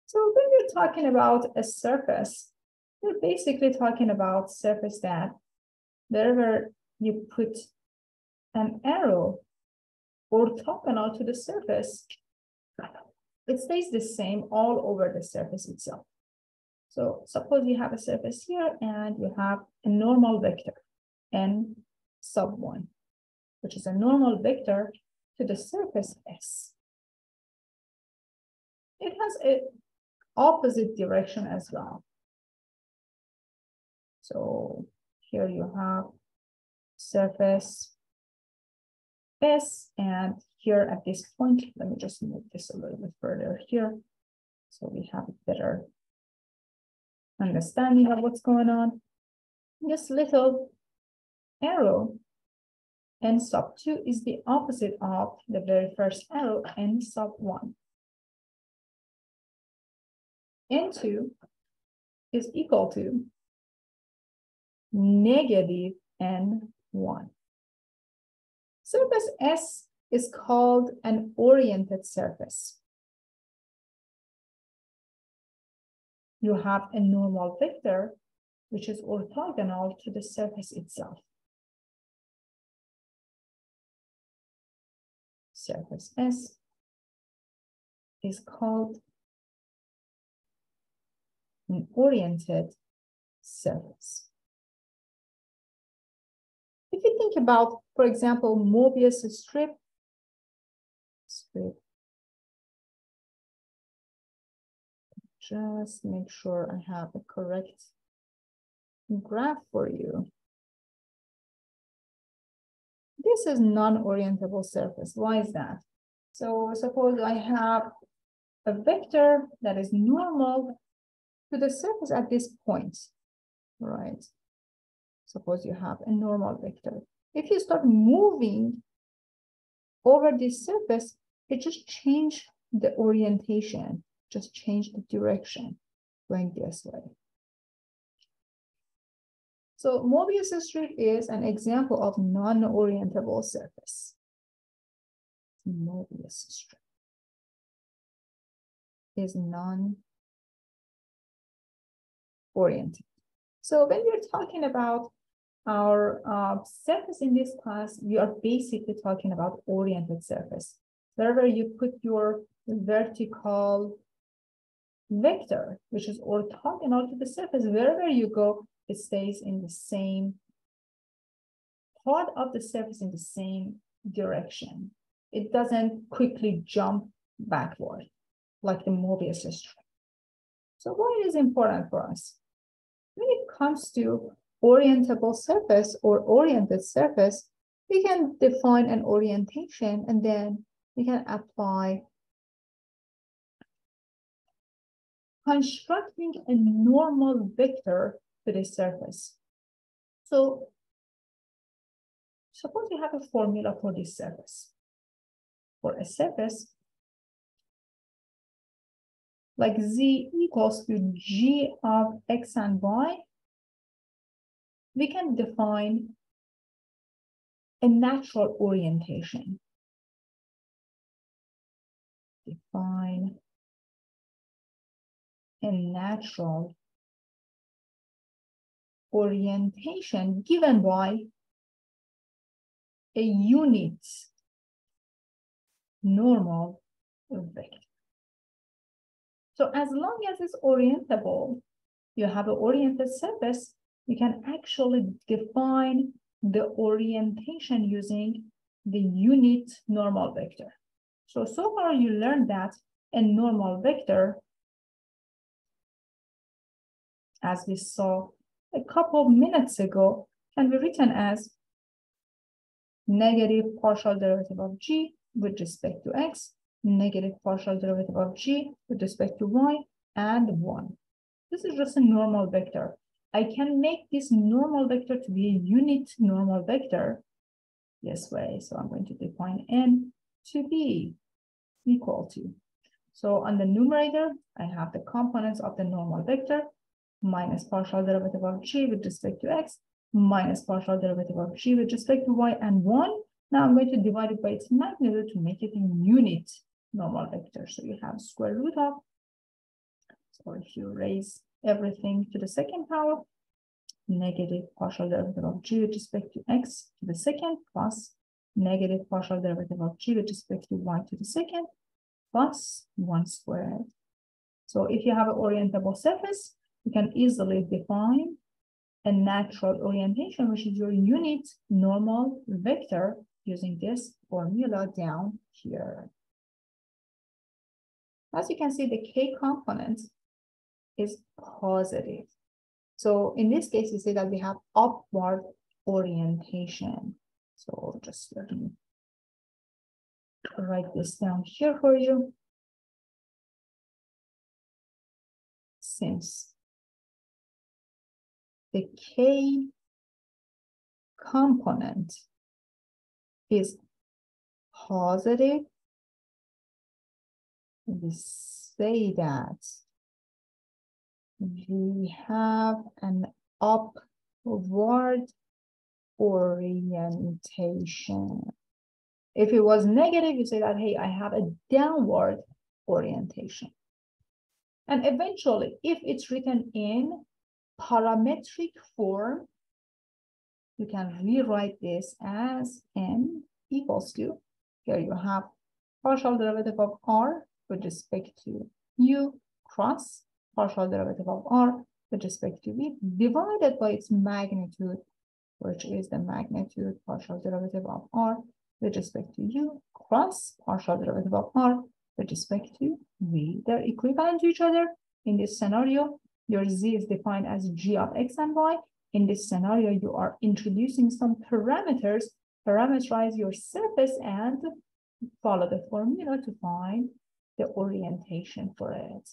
So when you're talking about a surface, you're basically talking about surface that wherever you put an arrow orthogonal to the surface, it stays the same all over the surface itself. So suppose you have a surface here and you have a normal vector, n sub 1, which is a normal vector to the surface S. It has an opposite direction as well. So here you have surface S, and here at this point, let me just move this a little bit further here so we have a better understanding of what's going on. This little arrow, n sub 2, is the opposite of the very first arrow, n sub 1. n2 is equal to negative n1. Surface S is called an oriented surface. You have a normal vector, which is orthogonal to the surface itself. Surface S is called an oriented surface. If you think about, for example, Mobius strip, just make sure I have a correct graph for you. This is non-orientable surface. Why is that? So suppose I have a vector that is normal to the surface at this point, right? Suppose you have a normal vector. If you start moving over this surface, it just changes the orientation, just change the direction, going this way. So Mobius strip is an example of non-orientable surface. Mobius strip is non-oriented. So when we're talking about our surface in this class, we are basically talking about oriented surface. Wherever you put your vertical vector, which is orthogonal to the surface, wherever you go, it stays in the same part of the surface in the same direction. It doesn't quickly jump backward like the Mobius strip. So why it is important for us? When it comes to orientable surface or oriented surface, we can define an orientation and then we can apply constructing a normal vector to the surface. So suppose you have a formula for this surface. For a surface like z equals to g of x and y, we can define a natural orientation. Define a natural orientation given by a unit normal vector. So as long as it's orientable, you have an oriented surface, you can actually define the orientation using the unit normal vector. So far you learned that a normal vector, as we saw a couple of minutes ago, can be written as negative partial derivative of g with respect to x, negative partial derivative of g with respect to y, and 1. This is just a normal vector. I can make this normal vector to be a unit normal vector this way. So I'm going to define n to be equal to. So on the numerator, I have the components of the normal vector minus partial derivative of g with respect to x, minus partial derivative of g with respect to y, and 1. Now I'm going to divide it by its magnitude to make it a unit normal vector. So you have square root of So if you raise everything to the second power, negative partial derivative of g with respect to x to the second plus negative partial derivative of g with respect to y to the second plus 1 squared. So if you have an orientable surface, you can easily define a natural orientation, which is your unit normal vector, using this formula down here. As you can see, the k component is positive. So in this case, we say that we have upward orientation. So just let me write this down here for you. Since the k component is positive, we say that we have an upward orientation. If it was negative, you say that, hey, I have a downward orientation. And eventually, if it's written in parametric form, you can rewrite this as n equals to, here you have partial derivative of r with respect to u cross partial derivative of r with respect to v divided by its magnitude, which is the magnitude partial derivative of r with respect to u cross partial derivative of r with respect to v. They're equivalent to each other. In this scenario, your z is defined as g of x and y. In this scenario, you are introducing some parameters, parameterize your surface, and follow the formula to find the orientation for it.